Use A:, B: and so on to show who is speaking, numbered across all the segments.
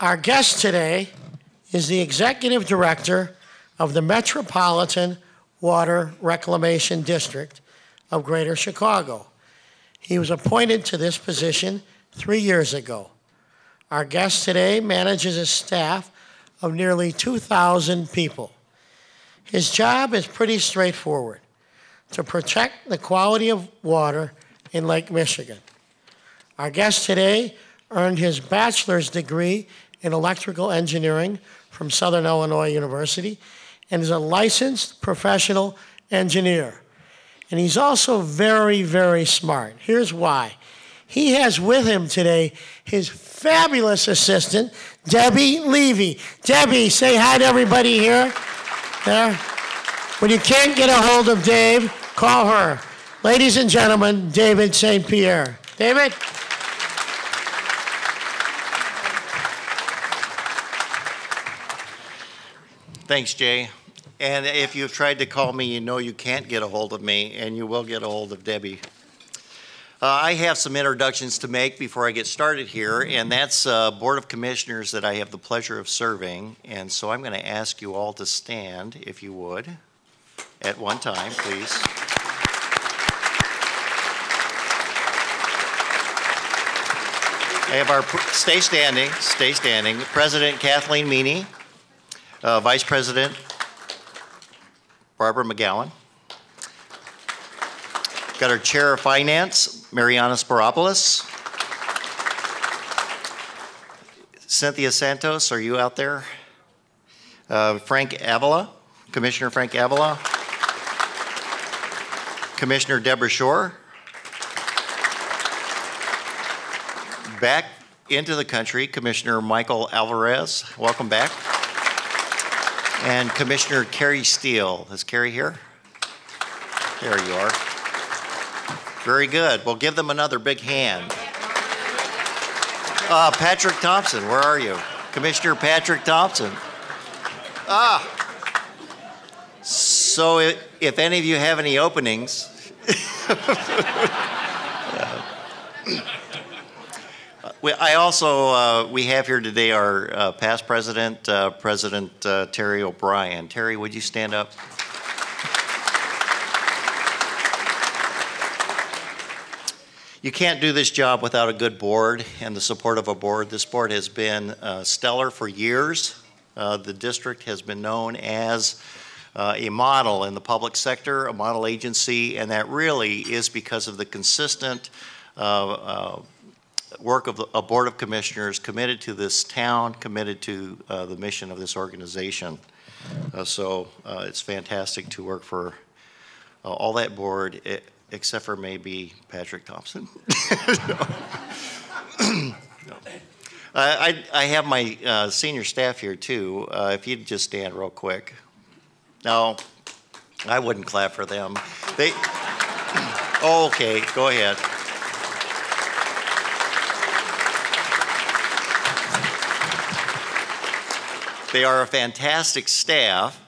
A: Our guest today is the Executive Director of the Metropolitan Water Reclamation District of Greater Chicago. He was appointed to this position 3 years ago. Our guest today manages a staff of nearly 2,000 people. His job is pretty straightforward: to protect the quality of water in Lake Michigan. Our guest today earned his bachelor's degree in electrical engineering from Southern Illinois University and is a licensed professional engineer. And he's also very, very smart. Here's why. He has with him today his fabulous assistant, Debbie Levy. Debbie, say hi to everybody here. There. When you can't get a hold of Dave, call her. Ladies and gentlemen, David St. Pierre. David?
B: Thanks, Jay. And if you've tried to call me, you know you can't get a hold of me, and you will get a hold of Debbie. I have some introductions to make before I get started here, and that's Board of Commissioners that I have the pleasure of serving. And so I'm going to ask you all to stand, if you would, at one time, please. I have our, stay standing, President Kathleen Meany, Vice President Barbara McGowan. Got our Chair of Finance, Mariana Spiropoulos. Cynthia Santos, are you out there? Frank Avila, Commissioner Frank Avila. Commissioner Deborah Shore. Back into the country, Commissioner Michael Alvarez. Welcome back. And Commissioner Carrie Steele. Is Carrie here? There you are. Very good. Well, give them another big hand. Patrick Thompson, where are you? Commissioner Patrick Thompson. So if any of you have any openings, I also, we have here today our past president, President Terry O'Brien. Terry, would you stand up? You can't do this job without a good board and the support of a board. This board has been stellar for years. The district has been known as a model in the public sector, a model agency, and that really is because of the consistent work of a Board of Commissioners committed to this town, committed to the mission of this organization. So it's fantastic to work for all that board, except for maybe Patrick Thompson. No. I have my senior staff here too. If you'd just stand real quick. No, I wouldn't clap for them. They, oh, okay, go ahead. They are a fantastic staff,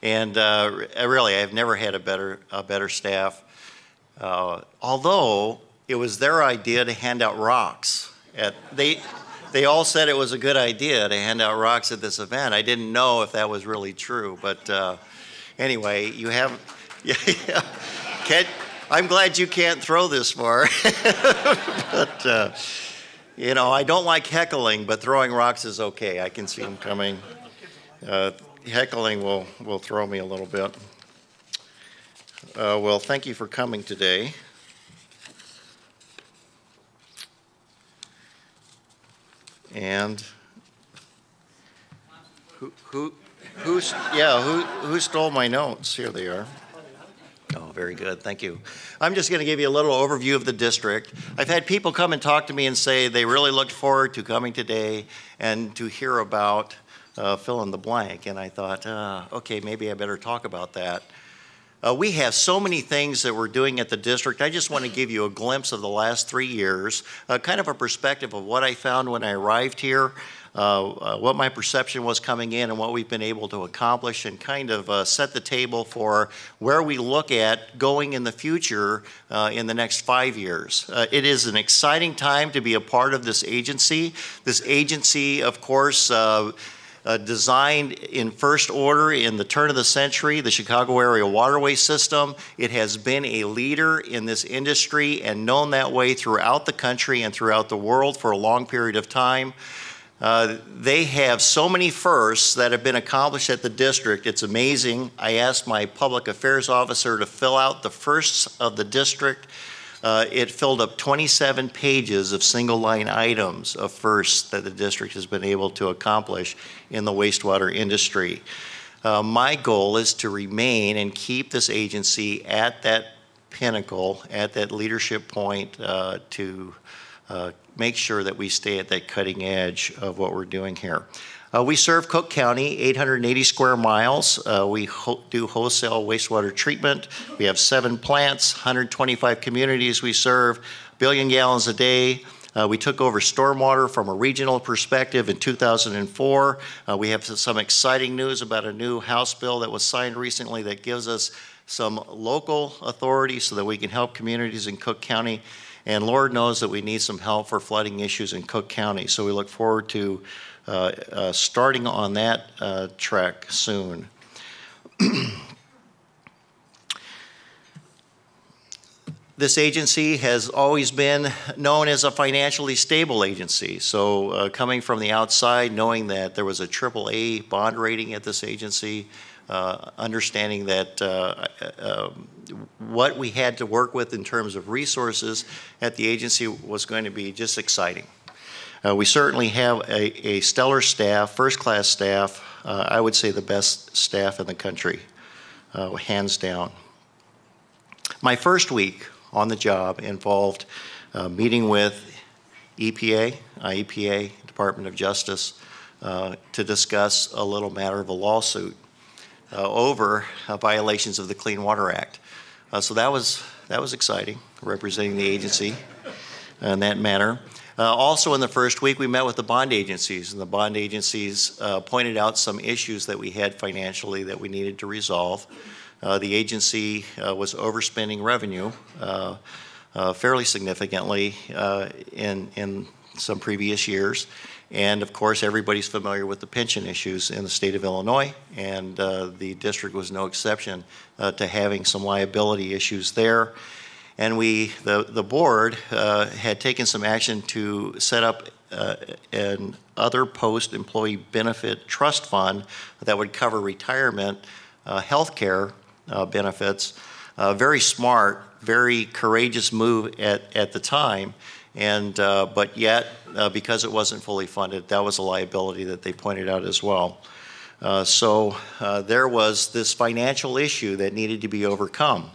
B: and really, I've never had a better staff. Although it was their idea to hand out rocks. They all said it was a good idea to hand out rocks at this event. I didn't know if that was really true, but anyway, you have. Yeah. I'm glad you can't throw this far, but. You know, I don't like heckling, but throwing rocks is okay. I can see them coming. Heckling will throw me a little bit. Well, thank you for coming today. And who stole my notes? Here they are. Oh, very good. Thank you. I'm just going to give you a little overview of the district. I've had people come and talk to me and say they really looked forward to coming today and to hear about fill in the blank. And I thought, okay, maybe I better talk about that. We have so many things that we're doing at the district. I just want to give you a glimpse of the last 3 years, kind of a perspective of what I found when I arrived here. what my perception was coming in and what we've been able to accomplish, and kind of set the table for where we look at going in the future in the next 5 years. It is an exciting time to be a part of this agency. This agency, of course, designed in first order in the turn of the century, the Chicago area waterway system. It has been a leader in this industry and known that way throughout the country and throughout the world for a long period of time. They have so many firsts that have been accomplished at the district. It's amazing. I asked my public affairs officer to fill out the firsts of the district. It filled up 27 pages of single line items of firsts that the district has been able to accomplish in the wastewater industry. My goal is to remain and keep this agency at that pinnacle, at that leadership point, to make sure that we stay at that cutting edge of what we're doing here. We serve Cook County, 880 square miles. We do wholesale wastewater treatment. We have 7 plants, 125 communities we serve, 1 billion gallons a day. We took over stormwater from a regional perspective in 2004. We have some exciting news about a new House bill that was signed recently that gives us some local authority so that we can help communities in Cook County. And Lord knows that we need some help for flooding issues in Cook County. So we look forward to starting on that track soon. This agency has always been known as a financially stable agency. So coming from the outside, knowing that there was a AAA bond rating at this agency, understanding that what we had to work with in terms of resources at the agency was going to be just exciting. We certainly have a stellar staff, first-class staff. I would say the best staff in the country, hands down. My first week on the job involved meeting with EPA, IEPA, Department of Justice, to discuss a little matter of a lawsuit over violations of the Clean Water Act. So that was exciting, representing the agency in that manner. Also in the first week, we met with the bond agencies, and the bond agencies pointed out some issues that we had financially that we needed to resolve. The agency was overspending revenue fairly significantly in some previous years. And of course, everybody's familiar with the pension issues in the state of Illinois, and the district was no exception to having some liability issues there. And the board had taken some action to set up an other post-employee benefit trust fund that would cover retirement, health care benefits. Very smart, very courageous move at the time. And but yet, because it wasn't fully funded, that was a liability that they pointed out as well. So there was this financial issue that needed to be overcome.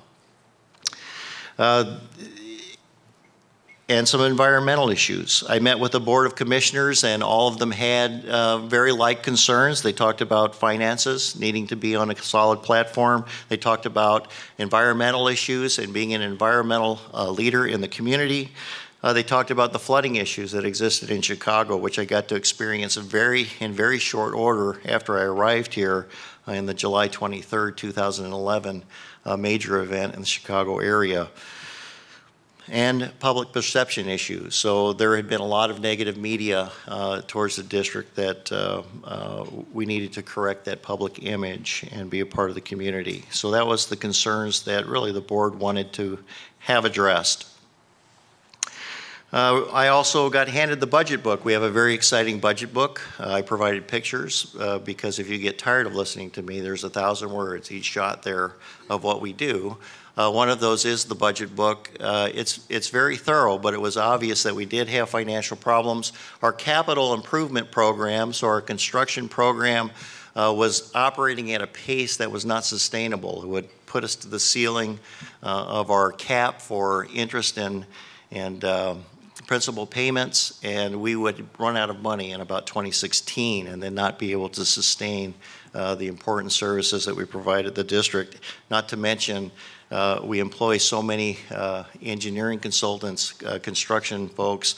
B: And some environmental issues. I met with the Board of Commissioners, and all of them had very like concerns. They talked about finances needing to be on a solid platform. They talked about environmental issues and being an environmental leader in the community. They talked about the flooding issues that existed in Chicago, which I got to experience in very short order after I arrived here in the July 23rd, 2011 major event in the Chicago area. And public perception issues. So there had been a lot of negative media towards the district that we needed to correct that public image and be a part of the community. So that was the concerns that really the board wanted to have addressed. I also got handed the budget book. We have a very exciting budget book. I provided pictures because if you get tired of listening to me, there's 1,000 words each shot there of what we do. One of those is the budget book. It's very thorough, but it was obvious that we did have financial problems. Our capital improvement program, so our construction program, was operating at a pace that was not sustainable. It would put us to the ceiling of our cap for interest and principal payments, and we would run out of money in about 2016 and then not be able to sustain the important services that we provided the district. Not to mention, we employ so many engineering consultants, construction folks,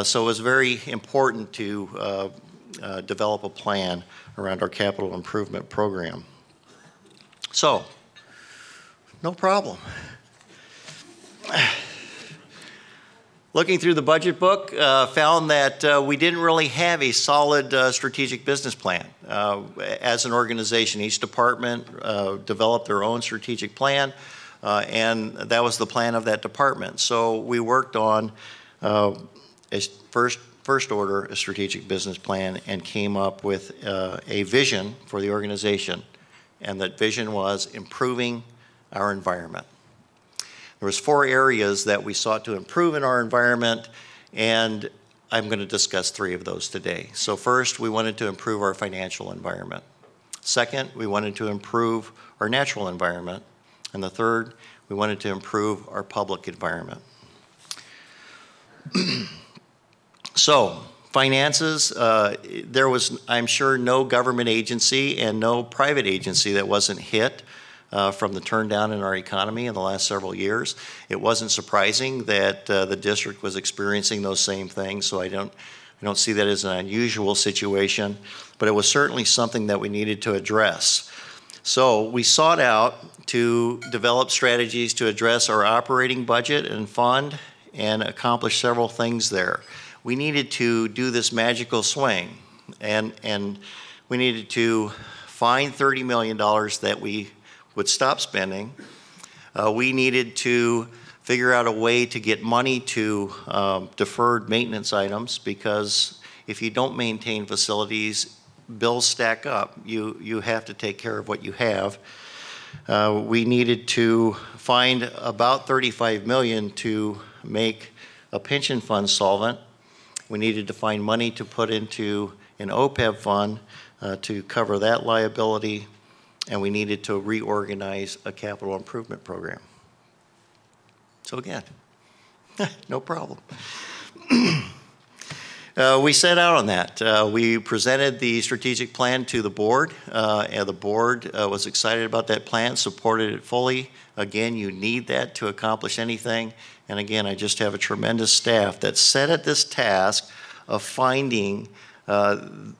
B: so it was very important to develop a plan around our capital improvement program. So, no problem. Looking through the budget book, found that we didn't really have a solid strategic business plan. As an organization, each department developed their own strategic plan, and that was the plan of that department. So we worked on a first order a strategic business plan and came up with a vision for the organization, and that vision was improving our environment. There was 4 areas that we sought to improve in our environment, and I'm going to discuss 3 of those today. So first, we wanted to improve our financial environment. Second, we wanted to improve our natural environment. And the third, we wanted to improve our public environment. So, finances, there was, I'm sure, no government agency and no private agency that wasn't hit from the turndown in our economy in the last several years. It wasn't surprising that the district was experiencing those same things, so I don't see that as an unusual situation, but it was certainly something that we needed to address. So we sought out to develop strategies to address our operating budget and fund and accomplish several things there. We needed to do this magical swing, and we needed to find $30 million that we would stop spending. We needed to figure out a way to get money to deferred maintenance items, because if you don't maintain facilities, bills stack up. You have to take care of what you have. We needed to find about $35 million to make a pension fund solvent. We needed to find money to put into an OPEB fund to cover that liability, and we needed to reorganize a capital improvement program. So again, no problem. We set out on that. We presented the strategic plan to the board, and the board was excited about that plan, supported it fully. Again, you need that to accomplish anything. And again, I just have a tremendous staff that's set at this task of finding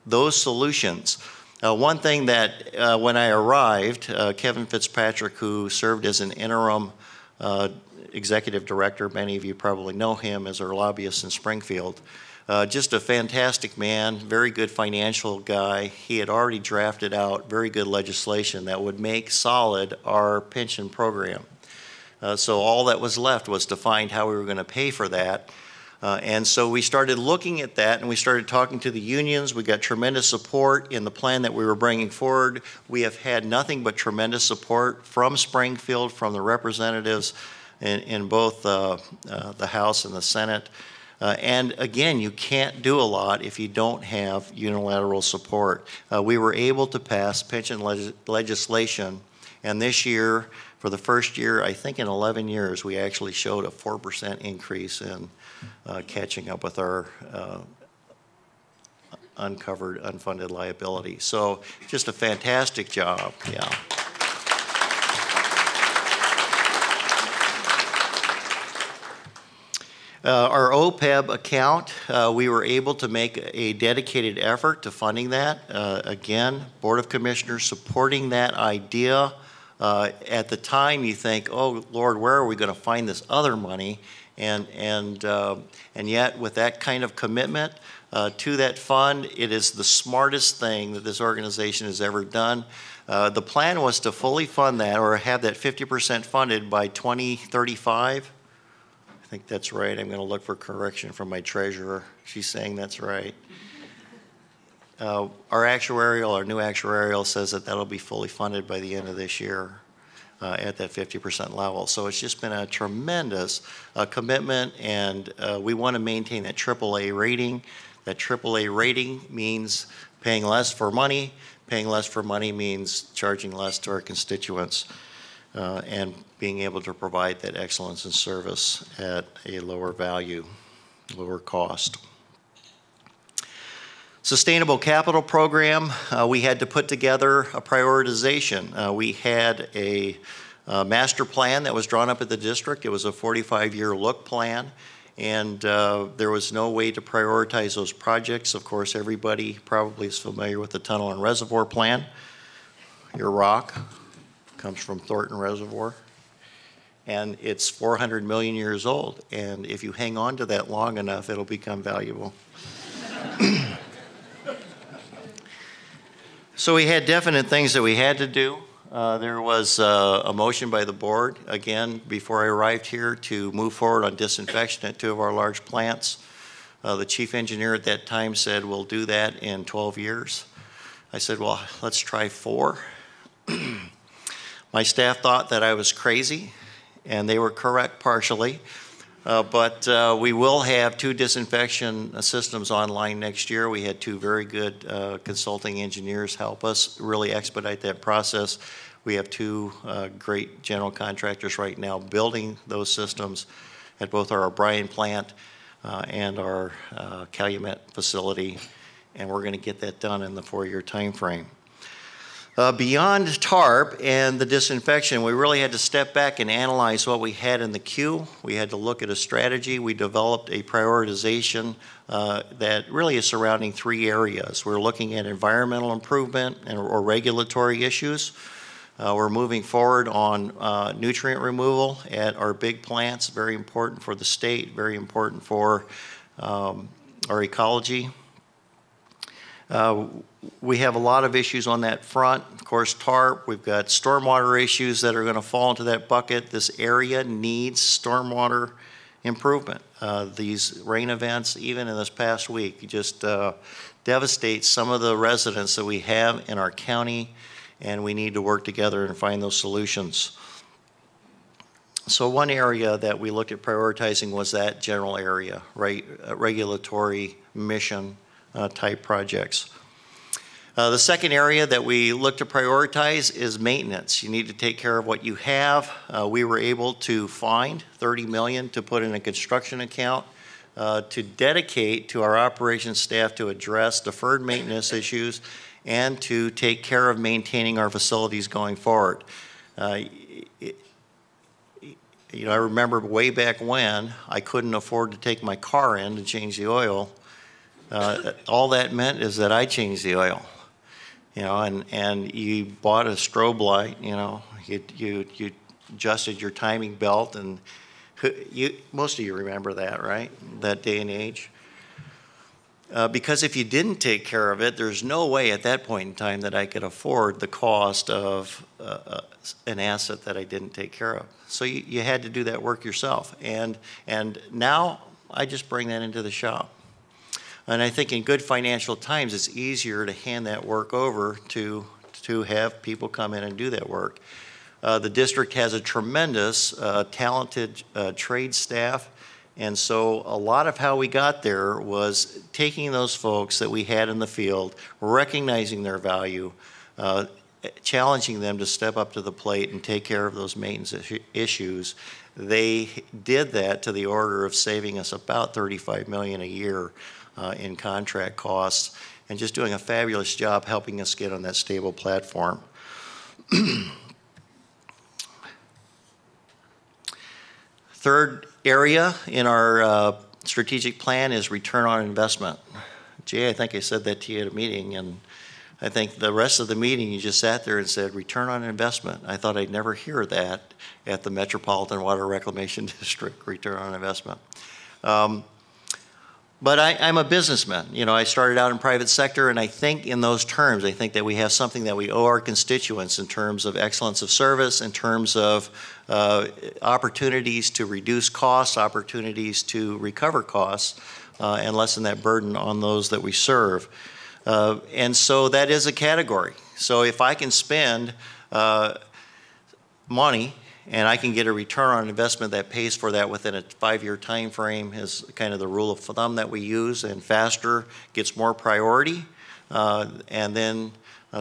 B: those solutions. One thing that when I arrived, Kevin Fitzpatrick, who served as an interim executive director, many of you probably know him as our lobbyist in Springfield, just a fantastic man, very good financial guy. He had already drafted out very good legislation that would make solid our pension program. So all that was left was to find how we were going to pay for that. And so we started looking at that, and we started talking to the unions. We got tremendous support in the plan that we were bringing forward. We have had nothing but tremendous support from Springfield, from the representatives in both the House and the Senate. And again, you can't do a lot if you don't have unilateral support. We were able to pass pension legislation, and this year, for the first year, I think in 11 years, we actually showed a 4% increase in catching up with our uncovered, unfunded liability. So just a fantastic job, yeah. Our OPEB account, we were able to make a dedicated effort to funding that. Again, Board of Commissioners supporting that idea. At the time, you think, oh, Lord, where are we going to find this other money? And yet, with that kind of commitment to that fund, it is the smartest thing that this organization has ever done. The plan was to fully fund that, or have that 50% funded by 2035. I think that's right. I'm going to look for correction from my treasurer. She's saying that's right. Our new actuarial says that that'll be fully funded by the end of this year at that 50% level. So it's just been a tremendous commitment, and we want to maintain that AAA rating. That AAA rating means paying less for money. Paying less for money means charging less to our constituents. And being able to provide that excellence in service at a lower value, lower cost. Sustainable capital program, we had to put together a prioritization. We had a master plan that was drawn up at the district. It was a 45-year look plan, and there was no way to prioritize those projects. Of course, everybody probably is familiar with the Tunnel and Reservoir Plan. Your rock comes from Thornton Reservoir, and it's 400 million years old, and if you hang on to that long enough, it'll become valuable. So we had definite things that we had to do. There was a motion by the board, again, before I arrived here, to move forward on disinfection at 2 of our large plants. The chief engineer at that time said, we'll do that in 12 years. I said, well, let's try 4. My staff thought that I was crazy, and they were correct partially. But we will have 2 disinfection systems online next year. We had 2 very good consulting engineers help us really expedite that process. We have 2 great general contractors right now building those systems at both our O'Brien plant and our Calumet facility, and we're going to get that done in the 4-year time frame. Beyond TARP and the disinfection, we really had to step back and analyze what we had in the queue. We had to look at a strategy. We developed a prioritization that really is surrounding 3 areas. We're looking at environmental improvement or regulatory issues. We're moving forward on nutrient removal at our big plants, very important for the state, very important for our ecology. We have a lot of issues on that front. Of course, TARP, we've got stormwater issues that are going to fall into that bucket. This area needs stormwater improvement. These rain events, even in this past week, just devastate some of the residents that we have in our county, and we need to work together and find those solutions. So one area that we looked at prioritizing was that general area, right? Regulatory mission type projects. The second area that we look to prioritize is maintenance. You need to take care of what you have. We were able to find $30 million to put in a construction account to dedicate to our operations staff to address deferred maintenance issues and to take care of maintaining our facilities going forward. You know, I remember way back when I couldn't afford to take my car in to change the oil. All that meant is that I changed the oil, you know, and you bought a strobe light, you know, you adjusted your timing belt, and most of you remember that, right? That day and age. Because if you didn't take care of it, there's no way at that point in time that I could afford the cost of an asset that I didn't take care of. So you had to do that work yourself. And now I just bring that into the shop. And I think in good financial times, it's easier to hand that work over to have people come in and do that work. The district has a tremendous, talented trade staff. And so a lot of how we got there was taking those folks that we had in the field, recognizing their value, challenging them to step up to the plate and take care of those maintenance issues. They did that to the order of saving us about $35 million a year in contract costs, and just doing a fabulous job helping us get on that stable platform. Third area in our strategic plan is return on investment. Jay, I think I said that to you at a meeting, and I think the rest of the meeting you just sat there and said return on investment. I thought I'd never hear that at the Metropolitan Water Reclamation District, return on investment. But I'm a businessman. You know, I started out in private sector, and I think in those terms, I think that we have something that we owe our constituents in terms of excellence of service, in terms of opportunities to reduce costs, opportunities to recover costs, and lessen that burden on those that we serve. And so that is a category. So if I can spend money and I can get a return on investment that pays for that within a 5-year time frame is kind of the rule of thumb that we use, and faster gets more priority and then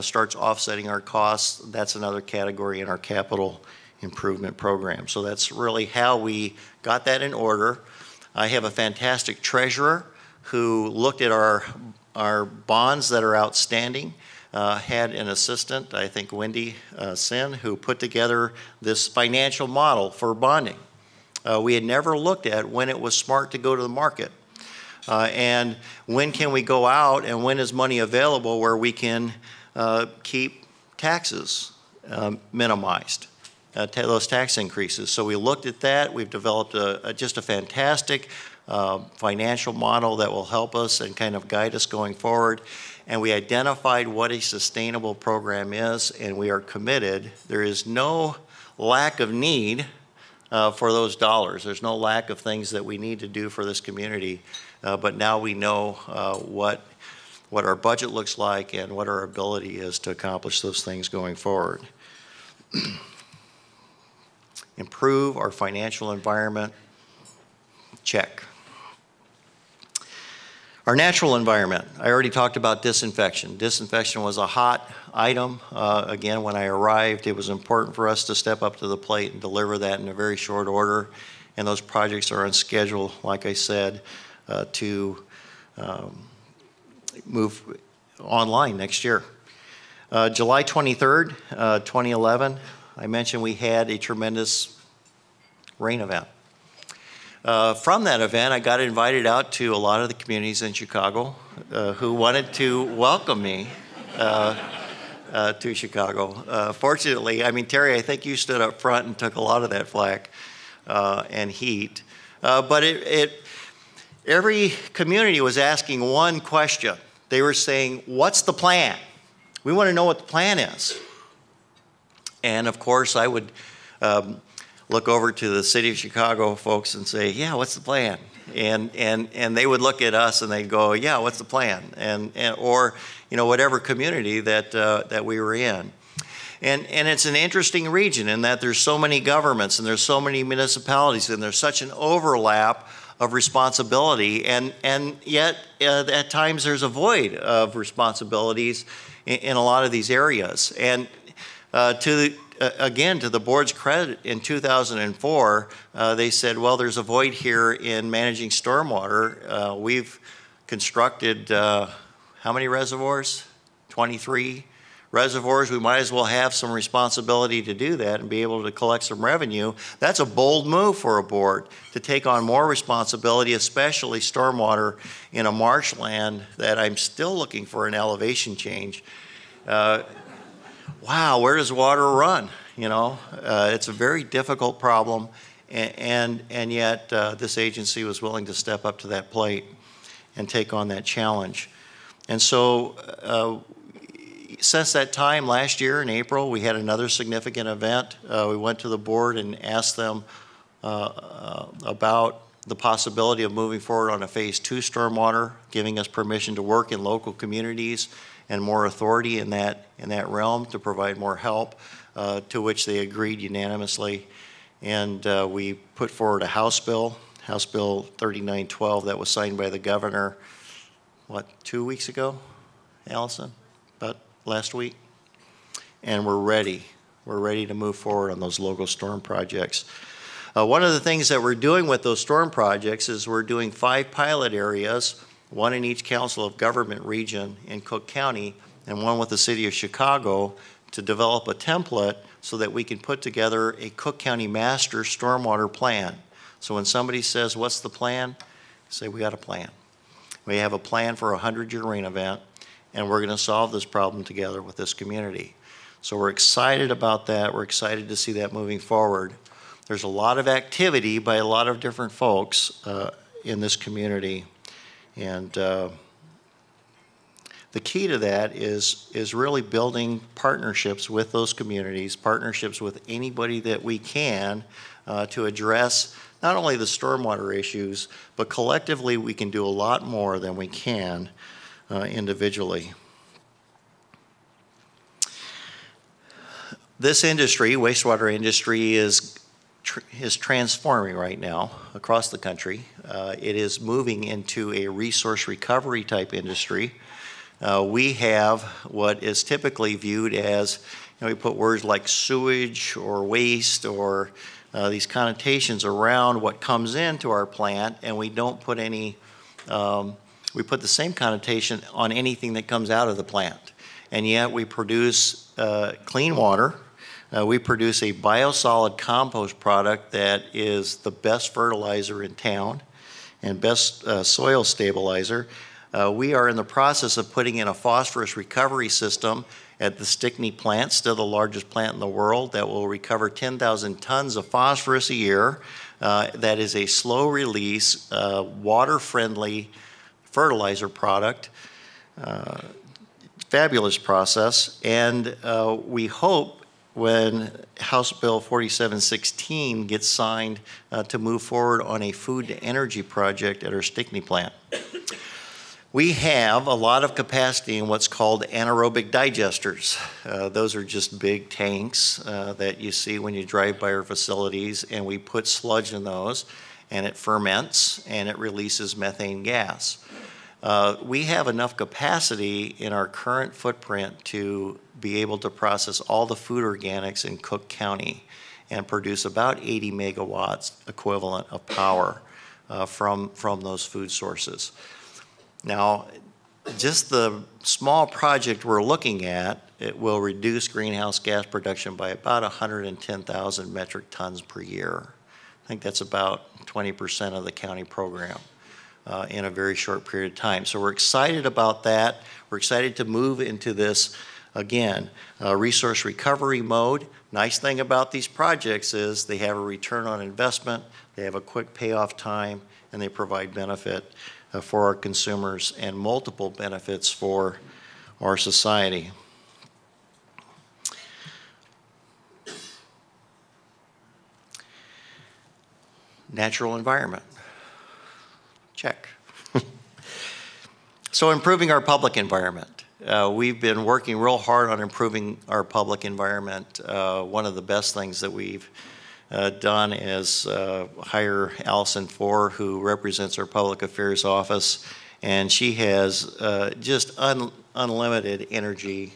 B: starts offsetting our costs. That's another category in our capital improvement program. So that's really how we got that in order. I have a fantastic treasurer who looked at our bonds that are outstanding, had an assistant, I think Wendy Sin, who put together this financial model for bonding. We had never looked at when it was smart to go to the market. And when can we go out and when is money available where we can keep taxes minimized, those tax increases. So we looked at that. We've developed just a fantastic financial model that will help us and kind of guide us going forward. And we identified what a sustainable program is, and we are committed. There is no lack of need for those dollars. There's no lack of things that we need to do for this community, but now we know what our budget looks like and what our ability is to accomplish those things going forward. Improve our financial environment, check. Our natural environment, I already talked about disinfection. Disinfection was a hot item. Again, when I arrived, it was important for us to step up to the plate and deliver that in a very short order. And those projects are on schedule, like I said, to move online next year. July 23rd, 2011, I mentioned we had a tremendous rain event. From that event, I got invited out to a lot of the communities in Chicago who wanted to welcome me to Chicago. Fortunately, I mean, Terry, I think you stood up front and took a lot of that flack and heat. But every community was asking one question. They were saying, what's the plan? We want to know what the plan is. And of course, I would look over to the city of Chicago folks and say, yeah, what's the plan? And they would look at us and they'd go, yeah, what's the plan? Or, you know, whatever community that we were in. And it's an interesting region in that there's so many governments and there's so many municipalities and there's such an overlap of responsibility, and yet at times there's a void of responsibilities in a lot of these areas. And again, to the board's credit, in 2004, they said, well, there's a void here in managing stormwater. We've constructed how many reservoirs? 23 reservoirs. We might as well have some responsibility to do that and be able to collect some revenue. That's a bold move for a board to take on more responsibility, especially stormwater in a marshland that I'm still looking for an elevation change. Wow, where does water run? You know, it's a very difficult problem, and yet this agency was willing to step up to that plate and take on that challenge. And so since that time last year in April, we had another significant event. We went to the board and asked them about the possibility of moving forward on a phase 2 stormwater, giving us permission to work in local communities and more authority in that realm to provide more help, to which they agreed unanimously. And we put forward a House Bill 3912, that was signed by the governor, what, 2 weeks ago, Allison? About last week? And we're ready. We're ready to move forward on those local storm projects. One of the things that we're doing with those storm projects is we're doing 5 pilot areas, one in each council of government region in Cook County, and one with the city of Chicago, to develop a template so that we can put together a Cook County master stormwater plan. So when somebody says, what's the plan? Say, we got a plan. We have a plan for a 100-year rain event, and we're going to solve this problem together with this community. So we're excited about that. We're excited to see that moving forward. There's a lot of activity by a lot of different folks in this community. And the key to that is really building partnerships with those communities, partnerships with anybody that we can to address not only the stormwater issues, but collectively we can do a lot more than we can individually. This industry, wastewater industry, is transforming right now across the country. It is moving into a resource recovery type industry. We have what is typically viewed as, we put words like sewage or waste or these connotations around what comes into our plant, and we don't put any, we put the same connotation on anything that comes out of the plant. And yet we produce clean water We produce a biosolid compost product that is the best fertilizer in town and best soil stabilizer. We are in the process of putting in a phosphorus recovery system at the Stickney plant, still the largest plant in the world, that will recover 10,000 tons of phosphorus a year. That is a slow release, water-friendly fertilizer product. Fabulous process, and we hope when House Bill 4716 gets signed to move forward on a food to energy project at our Stickney plant. We have a lot of capacity in what's called anaerobic digesters. Those are just big tanks that you see when you drive by our facilities, and we put sludge in those, and it ferments, and it releases methane gas. We have enough capacity in our current footprint to be able to process all the food organics in Cook County and produce about 80 megawatts equivalent of power from those food sources. Now, just the small project we're looking at, it will reduce greenhouse gas production by about 110,000 metric tons per year. I think that's about 20% of the county program in a very short period of time. So we're excited about that. We're excited to move into this, again, resource recovery mode. Nice thing about these projects is they have a return on investment, they have a quick payoff time, and they provide benefit for our consumers and multiple benefits for our society. Natural environment. Check. So improving our public environment. We've been working real hard on improving our public environment. One of the best things that we've done is hire Allison Four, who represents our public affairs office, and she has just unlimited energy.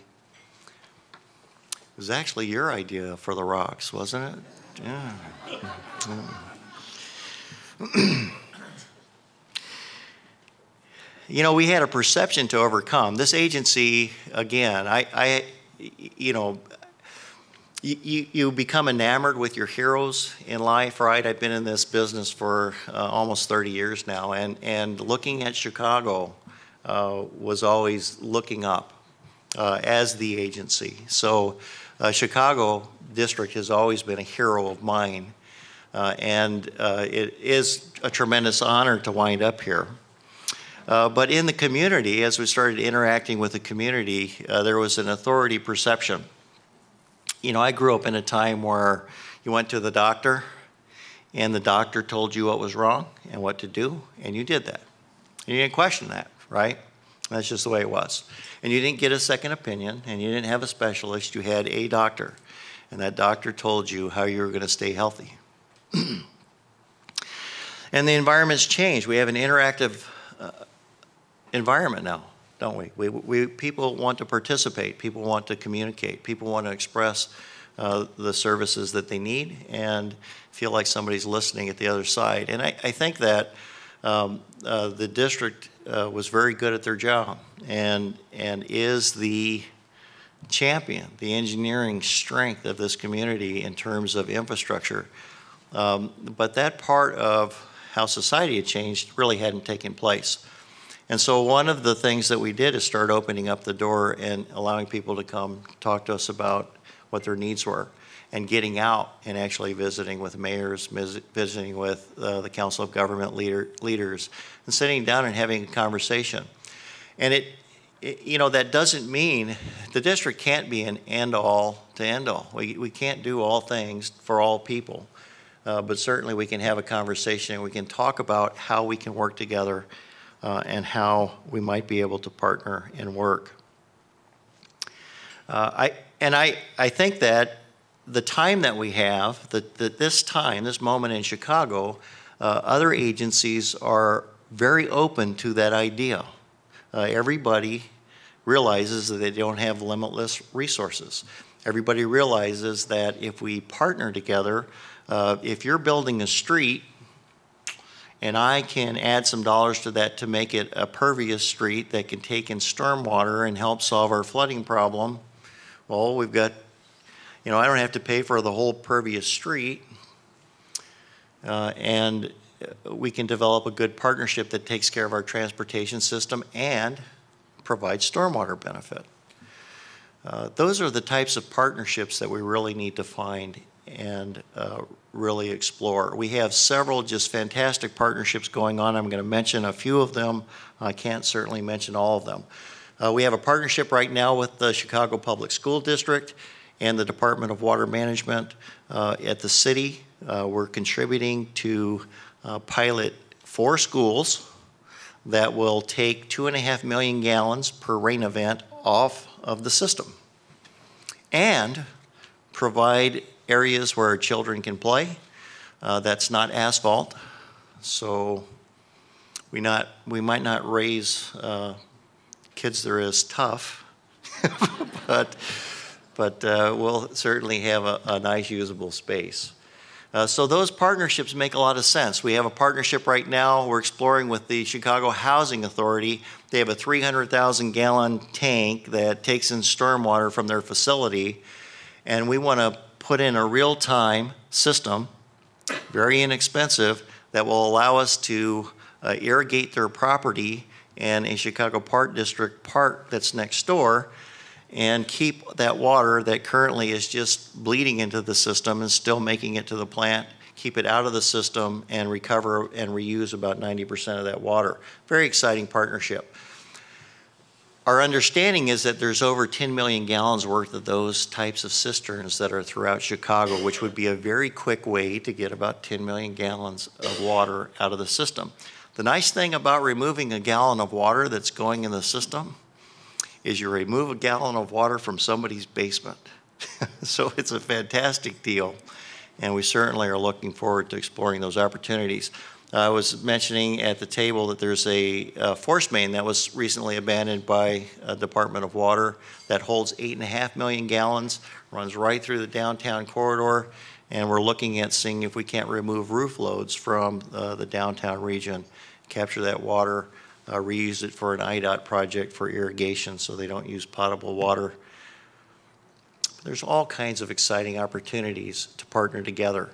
B: It was actually your idea for the rocks, wasn't it? Yeah. You know, we had a perception to overcome. This agency, again, you become enamored with your heroes in life, right? I've been in this business for almost 30 years now, and looking at Chicago was always looking up as the agency. So Chicago District has always been a hero of mine, and it is a tremendous honor to wind up here. But in the community, as we started interacting with the community, there was an authority perception. You know, I grew up in a time where you went to the doctor, and the doctor told you what was wrong and what to do, and you did that. And you didn't question that, right? That's just the way it was. And you didn't get a second opinion, and you didn't have a specialist. You had a doctor, and that doctor told you how you were going to stay healthy. And the environment's changed. We have an interactive environment now, don't we? People want to participate. People want to communicate. People want to express the services that they need and feel like somebody's listening at the other side. And I think that the district was very good at their job and is the champion, the engineering strength of this community in terms of infrastructure. But that part of how society had changed really hadn't taken place. And so one of the things that we did is start opening up the door and allowing people to come talk to us about what their needs were, and getting out and actually visiting with mayors, visiting with the Council of Government leaders, and sitting down and having a conversation. And you know, that doesn't mean the district can't be an end-all to end-all. We can't do all things for all people, but certainly we can have a conversation and we can talk about how we can work together and how we might be able to partner and work. I think that the time that we have, this moment in Chicago, other agencies are very open to that idea. Everybody realizes that they don't have limitless resources. Everybody realizes that if we partner together, if you're building a street, and I can add some dollars to that to make it a pervious street that can take in stormwater and help solve our flooding problem, well, we've got, You know, I don't have to pay for the whole pervious street, and we can develop a good partnership that takes care of our transportation system and provides stormwater benefit. Those are the types of partnerships that we really need to find and really explore. We have several just fantastic partnerships going on. I'm going to mention a few of them. I can't certainly mention all of them. We have a partnership right now with the Chicago Public School District and the Department of Water Management at the city. We're contributing to pilot 4 schools that will take 2.5 million gallons per rain event off of the system and provide areas where children can play that's not asphalt. So we might not raise kids that are as tough, but we'll certainly have a nice usable space. So those partnerships make a lot of sense. We have a partnership right now we're exploring with the Chicago Housing Authority. They have a 300,000 gallon tank that takes in stormwater from their facility, and we want to put in a real-time system, very inexpensive, that will allow us to irrigate their property and a Chicago Park District park that's next door, and keep that water that currently is just bleeding into the system and still making it to the plant, keep it out of the system and recover and reuse about 90% of that water. Very exciting partnership. Our understanding is that there's over 10 million gallons worth of those types of cisterns that are throughout Chicago, which would be a very quick way to get about 10 million gallons of water out of the system. The nice thing about removing a gallon of water that's going in the system is you remove a gallon of water from somebody's basement. So it's a fantastic deal, and we certainly are looking forward to exploring those opportunities. I was mentioning at the table that there's a force main that was recently abandoned by Department of Water that holds 8.5 million gallons, runs right through the downtown corridor, and we're looking at seeing if we can't remove roof loads from the downtown region, capture that water, reuse it for an IDOT project for irrigation so they don't use potable water. There's all kinds of exciting opportunities to partner together.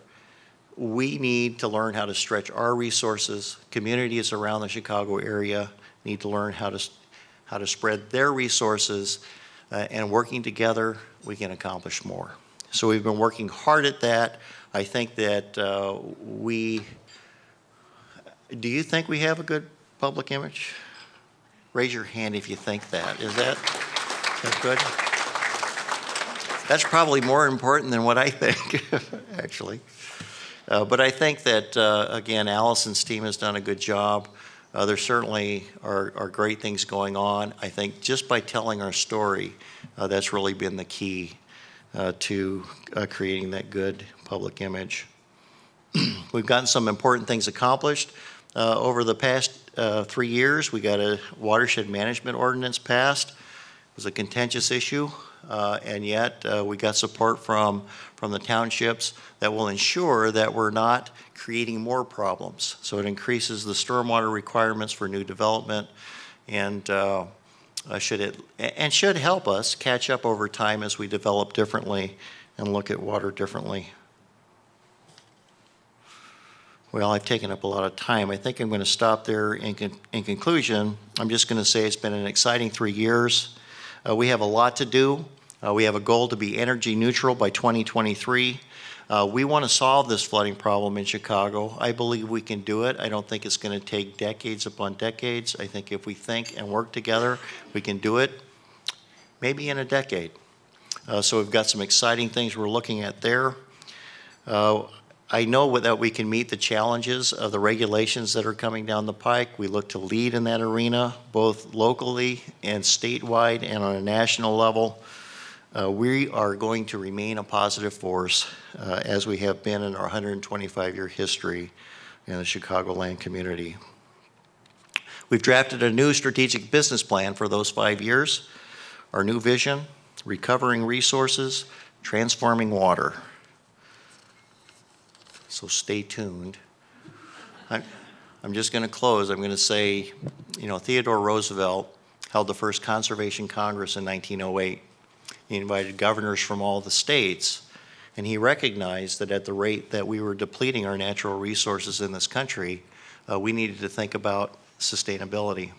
B: We need to learn how to stretch our resources. Communities around the Chicago area need to learn how to spread their resources, and working together, we can accomplish more. So we've been working hard at that. I think that do you think we have a good public image? Raise your hand if you think that. Is that good? That's probably more important than what I think, actually. But I think that, again, Allison's team has done a good job. There certainly are great things going on. I think just by telling our story, that's really been the key to creating that good public image. We've gotten some important things accomplished. Over the past 3 years, we got a watershed management ordinance passed. It was a contentious issue, and yet we got support from the townships that will ensure that we're not creating more problems. So it increases the stormwater requirements for new development, and should help us catch up over time as we develop differently and look at water differently. Well, I've taken up a lot of time. I think I'm going to stop there. In conclusion, I'm just going to say it's been an exciting 3 years. We have a lot to do. We have a goal to be energy neutral by 2023. We want to solve this flooding problem in Chicago. I believe we can do it. I don't think it's going to take decades upon decades. I think if we think and work together, we can do it maybe in a decade. So we've got some exciting things we're looking at there. I know that we can meet the challenges of the regulations that are coming down the pike. We look to lead in that arena, both locally and statewide and on a national level. We are going to remain a positive force as we have been in our 125-year history in the Chicagoland community. We've drafted a new strategic business plan for those 5 years. Our new vision, recovering resources, transforming water. So stay tuned. I'm just going to close. I'm going to say, you know, Theodore Roosevelt held the first Conservation Congress in 1908. He invited governors from all the states, and he recognized that at the rate that we were depleting our natural resources in this country, we needed to think about sustainability.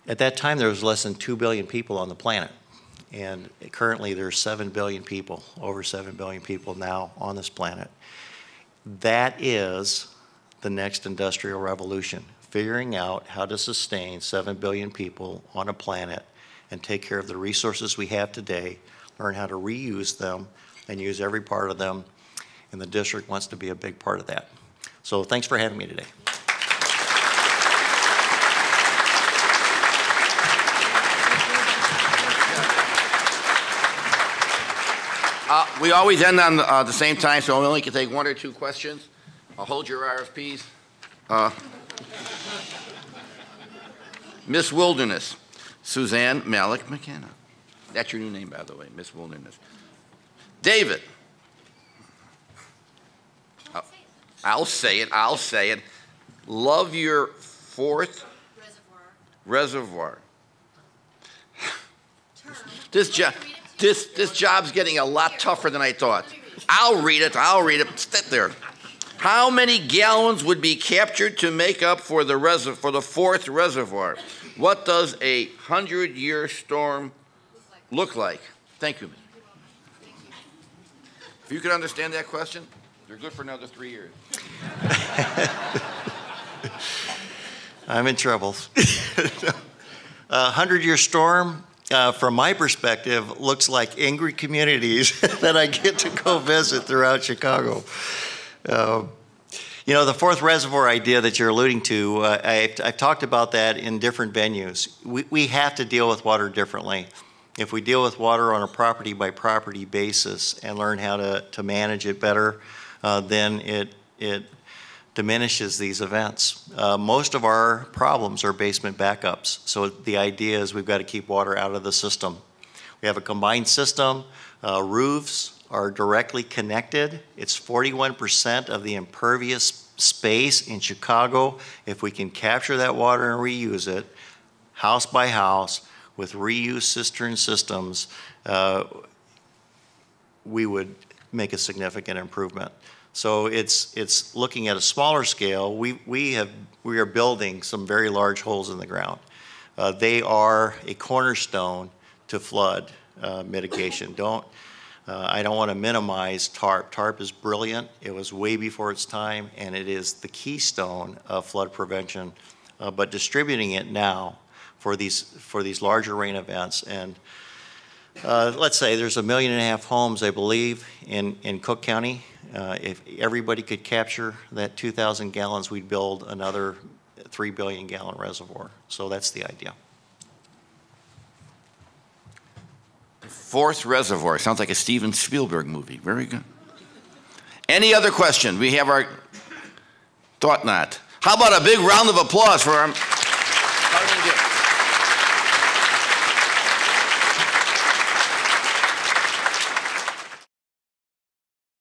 B: At that time, there was less than 2 billion people on the planet. And currently there's 7 billion people, over 7 billion people now on this planet. That is the next industrial revolution, figuring out how to sustain 7 billion people on a planet and take care of the resources we have today, learn how to reuse them and use every part of them. And the district wants to be a big part of that. So thanks for having me today.
C: We always end on the same time, so we only can take 1 or 2 questions. I'll hold your RFPs. Miss Wilderness, Suzanne Malik McKenna. That's your new name, by the way, Miss Wilderness. David. I'll say it. Love your 4th reservoir. This job's getting a lot tougher than I thought. I'll read it. Sit there. How many gallons would be captured to make up for the 4th reservoir? What does a 100-year storm look like? Thank you. If you could understand that question, you're good for another 3 years.
B: I'm in trouble. A 100-year storm, from my perspective, looks like angry communities that I get to go visit throughout Chicago. You know, the 4th reservoir idea that you're alluding to, I've talked about that in different venues. We have to deal with water differently. If we deal with water on a property by property basis and learn how to manage it better, then it diminishes these events. Most of our problems are basement backups. So the idea is we've got to keep water out of the system. We have a combined system. Roofs are directly connected. It's 41% of the impervious space in Chicago. If we can capture that water and reuse it, house by house, with reuse cistern systems, we would make a significant improvement. So it's looking at a smaller scale. We are building some very large holes in the ground. They are a cornerstone to flood mitigation. I don't want to minimize TARP. TARP is brilliant. It was way before its time, and it is the keystone of flood prevention. But distributing it now for these larger rain events, and let's say there's 1.5 million homes, I believe, in Cook County. If everybody could capture that 2,000 gallons, we'd build another 3 billion gallon reservoir. So that's the idea.
C: 4th reservoir. Sounds like a Steven Spielberg movie. Very good. Any other question? We have our thought knot. How about a big round of applause for our...